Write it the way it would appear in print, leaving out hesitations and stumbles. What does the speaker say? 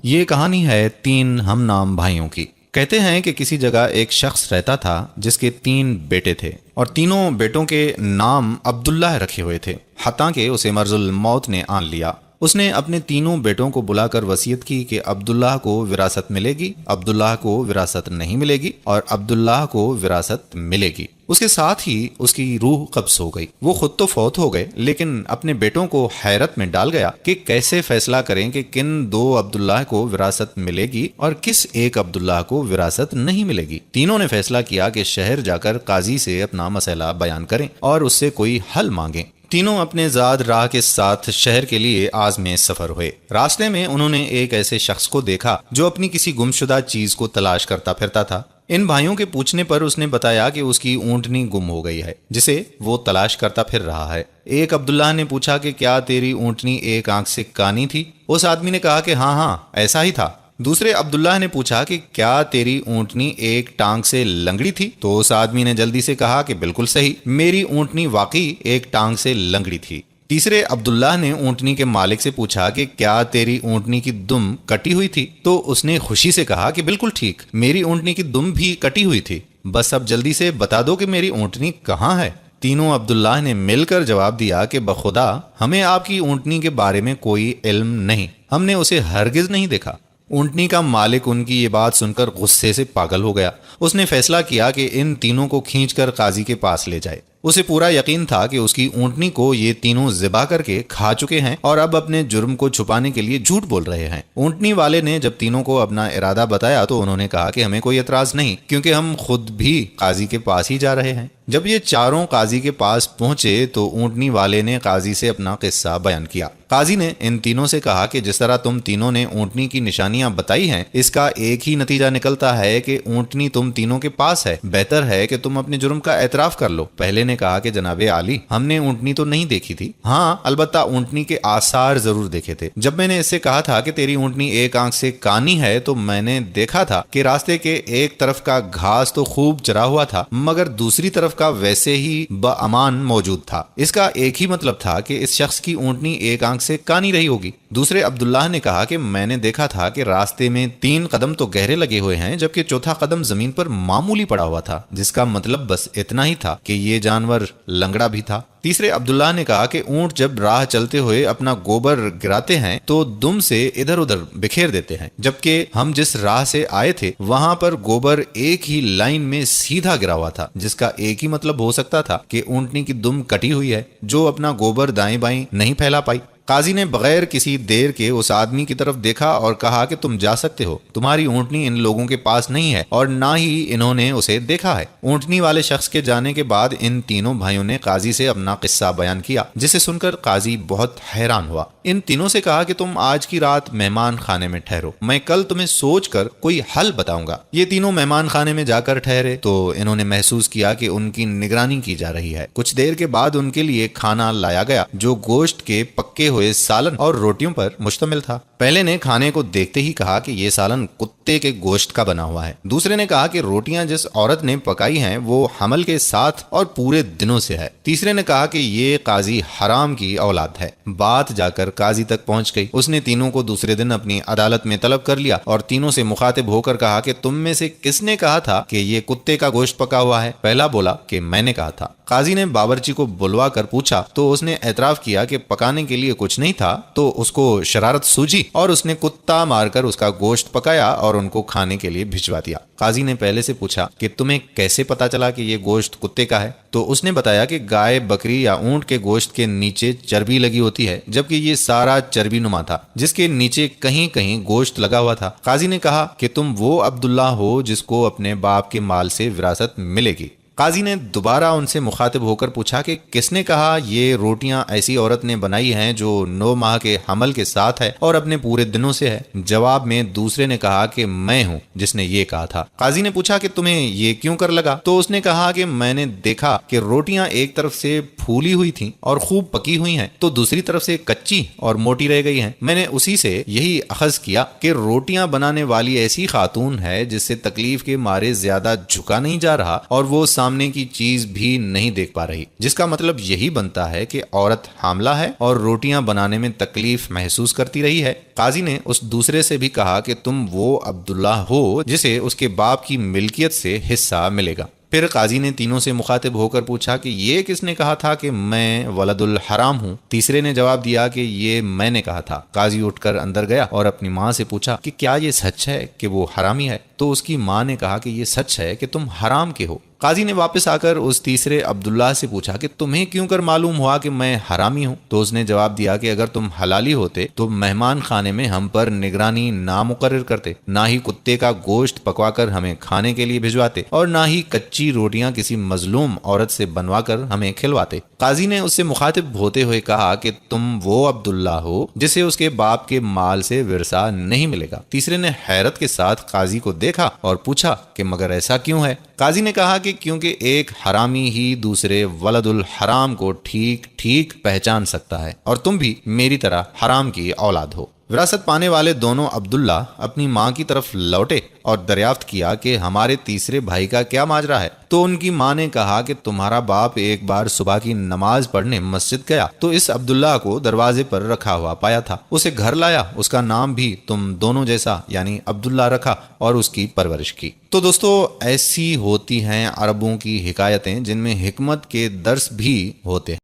یہ کہانی ہے 3 ہم نام بھائیوں کی۔ کہتے ہیں کہ کسی جگہ ایک شخص رہتا تھا جس کے 3 بیٹے تھے اور تینوں بیٹوں کے نام عبداللہ رکھے ہوئے تھے، حتیٰ کہ اسے مرض الموت نے آن لیا۔ اس نے اپنے تینوں بیٹوں کو بلا کر وصیت کی کہ عبداللہ کو وراثت ملے گی، عبداللہ کو وراثت نہیں ملے گی اور عبداللہ کو وراثت ملے گی۔ اس کے ساتھ ہی اس کی روح قبض ہو گئی۔ وہ خود تو فوت ہو گئے لیکن اپنے بیٹوں کو حیرت میں ڈال گیا کہ کیسے فیصلہ کریں کہ کن 2 عبداللہ کو وراثت ملے گی اور کس ایک عبداللہ کو وراثت نہیں ملے گی۔ تینوں نے فیصلہ کیا کہ شہر جا کر قاضی سے اپنا مسئلہ بیان کریں اور اس سے کوئی حل مانگیں۔ تینوں اپنے زاد راہ کے ساتھ شہر کے لیے عازم سفر ہوئے۔ راستے میں انہوں نے ایک ایسے شخص کو دیکھا جو اپنی کسی گمشدہ چیز کو تلاش کرتا پھرتا تھا۔ ان بھائیوں کے پوچھنے پر اس نے بتایا کہ اس کی اونٹنی گم ہو گئی ہے جسے وہ تلاش کرتا پھر رہا ہے۔ ایک عبداللہ نے پوچھا کہ کیا تیری اونٹنی ایک آنکھ سے کانی تھی؟ اس آدمی نے کہا کہ ہاں ایسا ہی تھا۔ دوسرے عبداللہ نے پوچھا کہ کیا تیری اونٹنی ایک ٹانگ سے لنگڑی تھی؟ تو اس آدمی نے جلدی سے کہا کہ بالکل صحیح، میری اونٹنی واقعی ایک ٹانگ سے لنگڑی تھی۔ تیسرے عبداللہ نے اونٹنی کے مالک سے پوچھا کہ کیا تیری اونٹنی کی دم کٹی ہوئی تھی؟ تو اس نے خوشی سے کہا کہ بالکل ٹھیک، میری اونٹنی کی دم بھی کٹی ہوئی تھی، بس اب جلدی سے بتا دو کہ میری اونٹنی کہاں ہے۔ تینوں عبداللہ نے مل کر جواب دیا کہ بخدا ہمیں آپ کی اونٹنی کے بارے میں کوئی علم نہیں، ہم نے اسے ہرگز نہیں دیکھا۔ اونٹنی کا مالک ان کی یہ بات سن کر غصے سے پاگل ہو گیا۔ اس نے فیصلہ کیا کہ ان تینوں کو کھینچ کر قاضی کے پاس لے جائے۔ اسے پورا یقین تھا کہ اس کی اونٹنی کو یہ تینوں ذبح کر کے کھا چکے ہیں اور اب اپنے جرم کو چھپانے کے لیے جھوٹ بول رہے ہیں۔ اونٹنی والے نے جب تینوں کو اپنا ارادہ بتایا تو انہوں نے کہا کہ ہمیں کوئی اعتراض نہیں، کیونکہ ہم خود بھی قاضی کے پاس ہی جا رہے ہیں۔ جب یہ چاروں قاضی کے پاس پہنچے تو اونٹنی والے نے قاضی سے اپنا قصہ بیان کیا۔ قاضی نے ان تینوں سے کہا کہ جس طرح تم تینوں نے اونٹنی کی نشانیاں بتائی ہیں، اس کا ایک ہی نتیجہ نکلتا ہے کہ اونٹنی تم تینوں کے پاس ہے، بہتر ہے کہ تم اپنے جرم کا اعتراف کر لو۔ پہلے نے کہا کہ جناب عالی، ہم نے اونٹنی تو نہیں دیکھی تھی، ہاں البتہ اونٹنی کے آثار ضرور دیکھے تھے۔ جب میں نے اس سے کہا تھا کہ تیری اونٹنی ایک آنکھ سے کانی ہے تو میں نے دیکھا تھا کہ راستے کے ایک طرف کا گھاس تو خوب چرا ہوا تھا مگر دوسری طرف کا ویسے ہی بامان موجود تھا۔ اس کا ایک ہی مطلب تھا کہ اس شخص کی اونٹنی ایک آنکھ سے کانی رہی ہوگی۔ دوسرے عبداللہ نے کہا کہ میں نے دیکھا تھا کہ راستے میں 3 قدم تو گہرے لگے ہوئے ہیں جبکہ چوتھا قدم زمین پر معمولی پڑا ہوا تھا، جس کا مطلب بس اتنا ہی تھا کہ یہ جانور لنگڑا بھی تھا۔ تیسرے عبداللہ نے کہا کہ اونٹ جب راہ چلتے ہوئے اپنا گوبر گراتے ہیں تو دم سے ادھر ادھر بکھیر دیتے ہیں، جبکہ ہم جس راہ سے آئے تھے وہاں پر گوبر ایک ہی لائن میں سیدھا گرا ہوا تھا، جس کا ایک ہی مطلب ہو سکتا تھا کہ اونٹنی کی دم کٹی ہوئی ہے جو اپنا گوبر دائیں بائیں نہیں پھیلا پائی۔ قاضی نے بغیر کسی دیر کے اس آدمی کی طرف دیکھا اور کہا کہ تم جا سکتے ہو، تمہاری اونٹنی ان لوگوں کے پاس نہیں ہے اور نہ ہی انہوں نے اسے دیکھا ہے۔ اونٹنی والے شخص کے جانے کے بعد ان تینوں بھائیوں نے قاضی سے اپنا قصہ بیان کیا، جسے سن کر قاضی بہت حیران ہوا۔ ان تینوں سے کہا کہ تم آج کی رات مہمان خانے میں ٹھہرو، میں کل تمہیں سوچ کر کوئی حل بتاؤں گا۔ یہ تینوں مہمان خانے میں جا کر ٹھہرے تو انہوں نے محسوس کیا کہ ان کی نگرانی کی جا رہی ہے۔ کچھ دیر کے بعد ان کے لیے کھانا لایا گیا جو گوشت کے پکے ہوئے سالن اور روٹیوں پر مشتمل تھا۔ پہلے نے کھانے کو دیکھتے ہی کہا کہ یہ سالن کتے کے گوشت کا بنا ہوا ہے۔ دوسرے نے کہا کہ روٹیاں جس عورت نے پکائی ہیں وہ حمل کے ساتھ اور پورے دنوں سے ہے۔ تیسرے نے کہا کہ یہ قاضی حرام کی اولاد ہے۔ بات جا کر قاضی تک پہنچ گئی۔ اس نے تینوں کو دوسرے دن اپنی عدالت میں طلب کر لیا اور تینوں سے مخاطب ہو کر کہا کہ تم میں سے کس نے کہا تھا کہ یہ کتے کا گوشت پکا ہوا ہے؟ پہلا بولا کہ میں نے کہا تھا۔ قاضی نے باورچی کو بلوا کر پوچھا تو اس نے اعتراف کیا کہ پکانے کے لیے کچھ نہیں تھا، تو اس کو شرارت سوجی اور اس نے کتا مار کر اس کا گوشت پکایا اور ان کو کھانے کے لیے بھجوا دیا۔ قاضی نے پہلے سے پوچھا کہ تمہیں کیسے پتا چلا کہ یہ گوشت کتے کا ہے؟ تو اس نے بتایا کہ گائے، بکری یا اونٹ کے گوشت کے نیچے چربی لگی ہوتی ہے، جبکہ یہ سارا چربی نما تھا جس کے نیچے کہیں کہیں گوشت لگا ہوا تھا۔ قاضی نے کہا کہ تم وہ عبداللہ ہو جس کو اپنے باپ کے مال سے وراثت ملے گی۔ قاضی نے دوبارہ ان سے مخاطب ہو کر پوچھا کہ کس نے کہا یہ روٹیاں ایسی عورت نے بنائی ہیں جو 9 ماہ کے حمل کے ساتھ ہے اور اپنے پورے دنوں سے ہے؟ جواب میں دوسرے نے کہا کہ میں ہوں جس نے یہ کہا تھا۔ قاضی نے پوچھا کہ تمہیں یہ کیوں کر لگا؟ تو اس نے کہا کہ میں نے دیکھا کہ روٹیاں ایک طرف سے پھولی ہوئی تھیں اور خوب پکی ہوئی ہیں تو دوسری طرف سے کچی اور موٹی رہ گئی ہیں۔ میں نے اسی سے یہی اخذ کیا کہ روٹیاں بنانے والی ایسی خاتون ہے جس سے تکلیف کے مارے زیادہ جھکا نہیں جا رہا اور وہ سامنے کی چیز بھی نہیں دیکھ پا رہی، جس کا مطلب یہی بنتا ہے کہ عورت حاملہ ہے اور روٹیاں بنانے میں تکلیف محسوس کرتی رہی ہے۔ قاضی نے اس دوسرے سے بھی کہا کہ تم وہ عبداللہ ہو جسے اس کے باپ کی ملکیت سے حصہ ملے گا۔ پھر قاضی نے تینوں سے مخاطب ہو کر پوچھا کہ یہ کس نے کہا تھا کہ میں ولد الحرام ہوں؟ تیسرے نے جواب دیا کہ یہ میں نے کہا تھا۔ قاضی اٹھ کر اندر گیا اور اپنی ماں سے پوچھا کہ کیا یہ سچ ہے کہ وہ حرامی ہے؟ تو اس کی ماں نے کہا کہ یہ سچ ہے کہ تم حرام کے ہو۔ قاضی نے واپس آ کر اس تیسرے عبداللہ سے پوچھا کہ تمہیں کیوں کر معلوم ہوا کہ میں حرامی ہوں؟ تو اس نے جواب دیا کہ اگر تم حلالی ہوتے تو مہمان خانے میں ہم پر نگرانی نہ مقرر کرتے، نہ ہی کتے کا گوشت پکوا کر ہمیں کھانے کے لیے بھجواتے، اور نہ ہی کچی روٹیاں کسی مظلوم عورت سے بنوا کر ہمیں کھلواتے۔ قاضی نے اس سے مخاطب ہوتے ہوئے کہا کہ تم وہ عبداللہ ہو جسے اس کے باپ کے مال سے ورثہ نہیں ملے گا۔ تیسرے نے حیرت کے ساتھ قاضی کو دیکھا اور پوچھا کہ مگر ایسا کیوں ہے؟ قاضی نے کہا کہ کیونکہ ایک حرامی ہی دوسرے ولد الحرام کو ٹھیک ٹھیک پہچان سکتا ہے، اور تم بھی میری طرح حرام کی اولاد ہو۔ وراثت پانے والے دونوں عبداللہ اپنی ماں کی طرف لوٹے اور دریافت کیا کہ ہمارے تیسرے بھائی کا کیا ماجرا ہے؟ تو ان کی ماں نے کہا کہ تمہارا باپ ایک بار صبح کی نماز پڑھنے مسجد گیا تو اس عبداللہ کو دروازے پر رکھا ہوا پایا تھا، اسے گھر لایا، اس کا نام بھی تم دونوں جیسا یعنی عبداللہ رکھا اور اس کی پرورش کی۔ تو دوستو، ایسی ہوتی ہیں عربوں کی حکایتیں جن میں حکمت کے درس بھی ہوتے ہیں۔